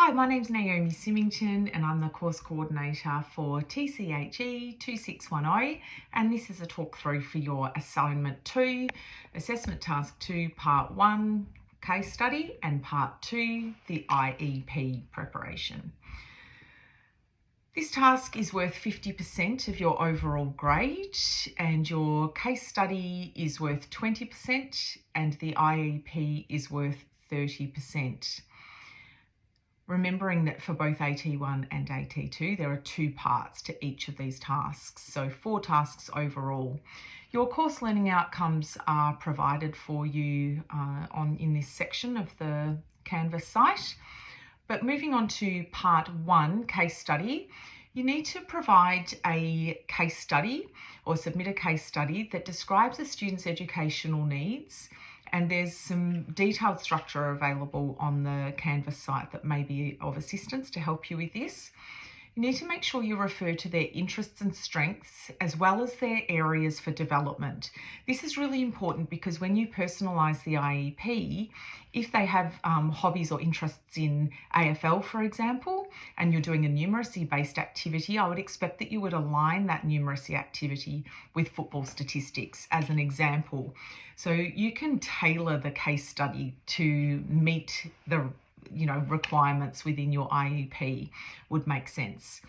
Hi, my name's Naomi Symington and I'm the course coordinator for TCHE 2610, and this is a talk through for your assignment 2, assessment task 2, part 1, case study, and part 2, the IEP preparation. This task is worth 50% of your overall grade, and your case study is worth 20% and the IEP is worth 30%. Remembering that for both AT1 and AT2, there are 2 parts to each of these tasks, so 4 tasks overall. Your course learning outcomes are provided for you in this section of the Canvas site. But moving on to part 1, case study, you need to provide a case study or submit a case study that describes a student's educational needs. And there's some detailed structure available on the Canvas site that may be of assistance to help you with this. You need to make sure you refer to their interests and strengths as well as their areas for development. This is really important because when you personalise the IEP, if they have hobbies or interests in AFL, for example, and you're doing a numeracy-based activity, I would expect that you would align that numeracy activity with football statistics as an example. So you can tailor the case study to meet the requirements within your IEP would make sense.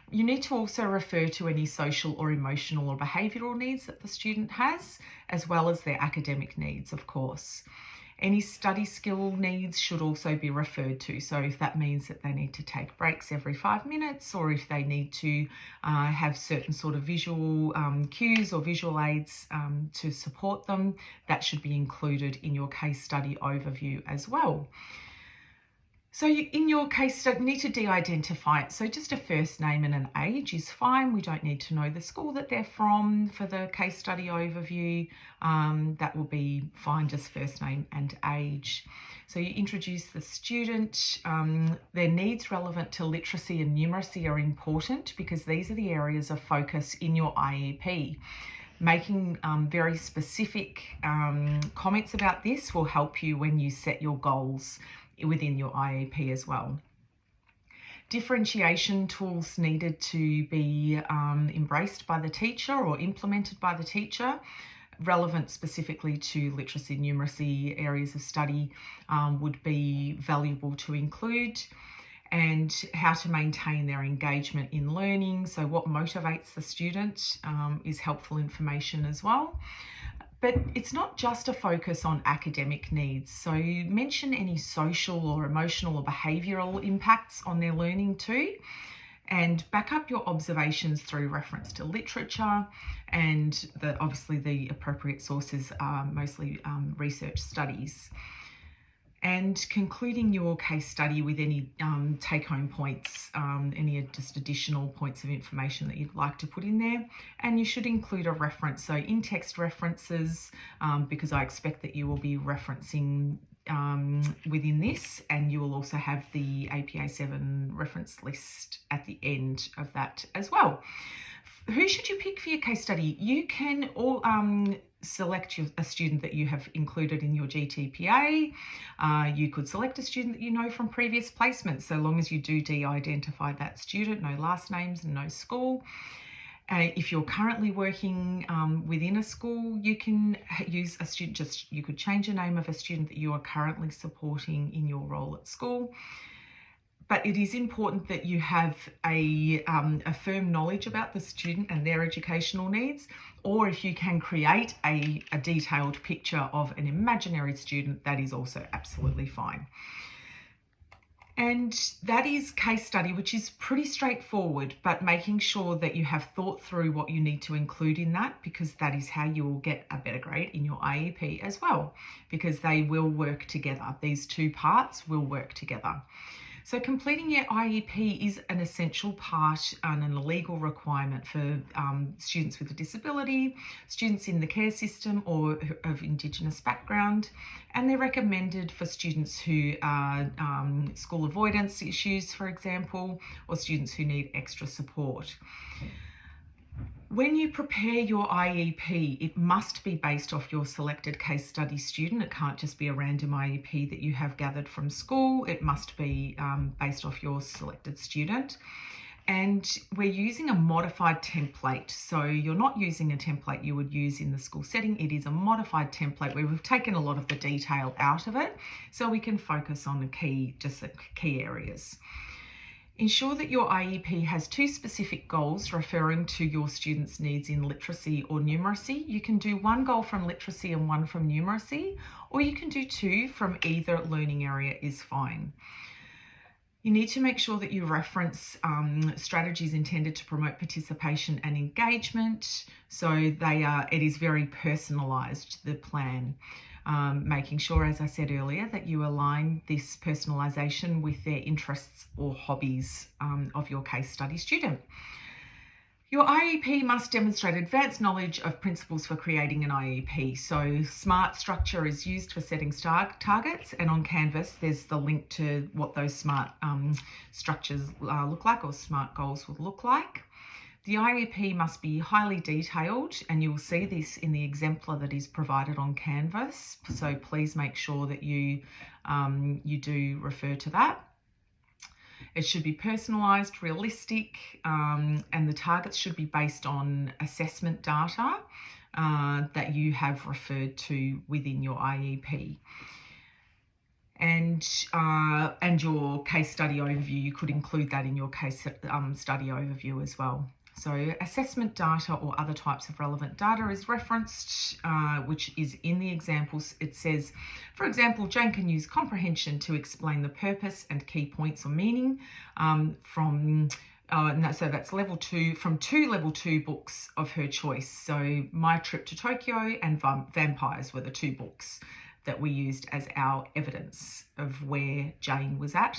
You need to also refer to any social or emotional or behavioural needs that the student has, as well as their academic needs, of course. Any study skill needs should also be referred to. So if that means that they need to take breaks every 5 minutes, or if they need to have certain sort of visual cues or visual aids to support them, that should be included in your case study overview as well. So in your case study, you need to de-identify it. So just a first name and an age is fine. We don't need to know the school that they're from for the case study overview. That will be fine, just first name and age. So you introduce the student. Their needs relevant to literacy and numeracy are important because these are the areas of focus in your IEP. Making very specific comments about this will help you when you set your goals within your IEP as well. Differentiation tools needed to be embraced by the teacher or implemented by the teacher, relevant specifically to literacy, numeracy areas of study would be valuable to include, and how to maintain their engagement in learning. So what motivates the student is helpful information as well. But it's not just a focus on academic needs. So you mention any social or emotional or behavioural impacts on their learning too, and back up your observations through reference to literature, and obviously the appropriate sources are mostly research studies. And concluding your case study with any take-home points, any just additional points of information that you'd like to put in there. And you should include a reference, so in-text references, because I expect that you will be referencing within this, and you will also have the APA 7 reference list at the end of that as well. Who should you pick for your case study? You can all select a student that you have included in your GTPA. You could select a student that you know from previous placements, so long as you do de-identify that student, no last names and no school. If you're currently working within a school, you can use a student, you could change the name of a student that you are currently supporting in your role at school. But it is important that you have a firm knowledge about the student and their educational needs, or if you can create a detailed picture of an imaginary student, that is also absolutely fine. And that is case study, which is pretty straightforward, but making sure that you have thought through what you need to include in that, because that is how you will get a better grade in your IEP as well, because they will work together. These 2 parts will work together. So completing your IEP is an essential part and a legal requirement for students with a disability, students in the care system or of Indigenous background, and they're recommended for students who are school avoidance issues, for example, or students who need extra support. When you prepare your IEP, it must be based off your selected case study student. It can't just be a random IEP that you have gathered from school. It must be based off your selected student. And we're using a modified template. So you're not using a template you would use in the school setting. It is a modified template where we've taken a lot of the detail out of it so we can focus on the key areas. Ensure that your IEP has 2 specific goals referring to your students' needs in literacy or numeracy. You can do 1 goal from literacy and 1 from numeracy, or you can do 2 from either learning area is fine. You need to make sure that you reference strategies intended to promote participation and engagement. So it is very personalised, the plan. Making sure, as I said earlier, that you align this personalisation with their interests or hobbies of your case study student. Your IEP must demonstrate advanced knowledge of principles for creating an IEP. So SMART structure is used for setting targets, and on Canvas there's the link to what those SMART structures look like, or SMART goals will look like. The IEP must be highly detailed, and you will see this in the exemplar that is provided on Canvas. So please make sure that you do refer to that. It should be personalised, realistic, and the targets should be based on assessment data that you have referred to within your IEP. And your case study overview, you could include that in your case study overview as well. So assessment data or other types of relevant data is referenced, which is in the examples. It says, for example, Jane can use comprehension to explain the purpose and key points or meaning so that's level 2, from 2 level 2 books of her choice. So My Trip to Tokyo and Vampires were the 2 books that we used as our evidence of where Jane was at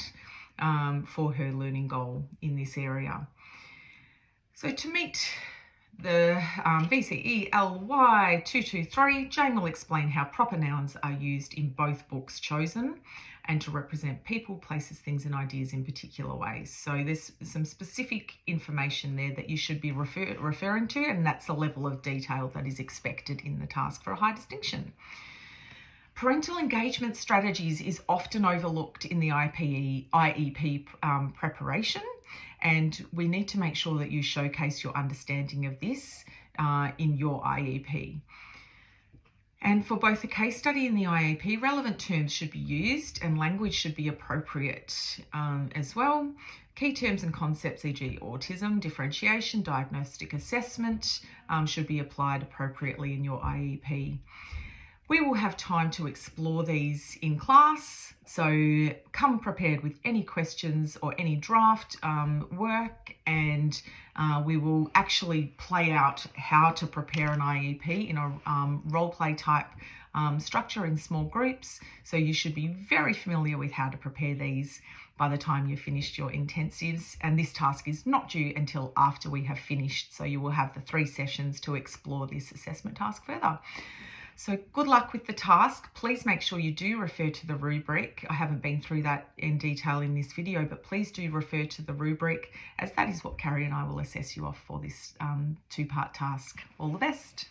for her learning goal in this area. So to meet the VCE LY 223, Jane will explain how proper nouns are used in both books chosen and to represent people, places, things and ideas in particular ways. So there's some specific information there that you should be referring to, and that's the level of detail that is expected in the task for a high distinction. Parental engagement strategies is often overlooked in the IEP preparation, and we need to make sure that you showcase your understanding of this in your IEP. And for both the case study and the IEP, relevant terms should be used and language should be appropriate as well. Key terms and concepts, e.g. autism, differentiation, diagnostic assessment, should be applied appropriately in your IEP. We will have time to explore these in class, so come prepared with any questions or any draft work, and we will actually play out how to prepare an IEP in a role play type structure in small groups. So you should be very familiar with how to prepare these by the time you've finished your intensives, and this task is not due until after we have finished, so you will have the 3 sessions to explore this assessment task further. So good luck with the task. Please make sure you do refer to the rubric. I haven't been through that in detail in this video, but please do refer to the rubric, as that is what Carrie and I will assess you off for this 2-part task. All the best.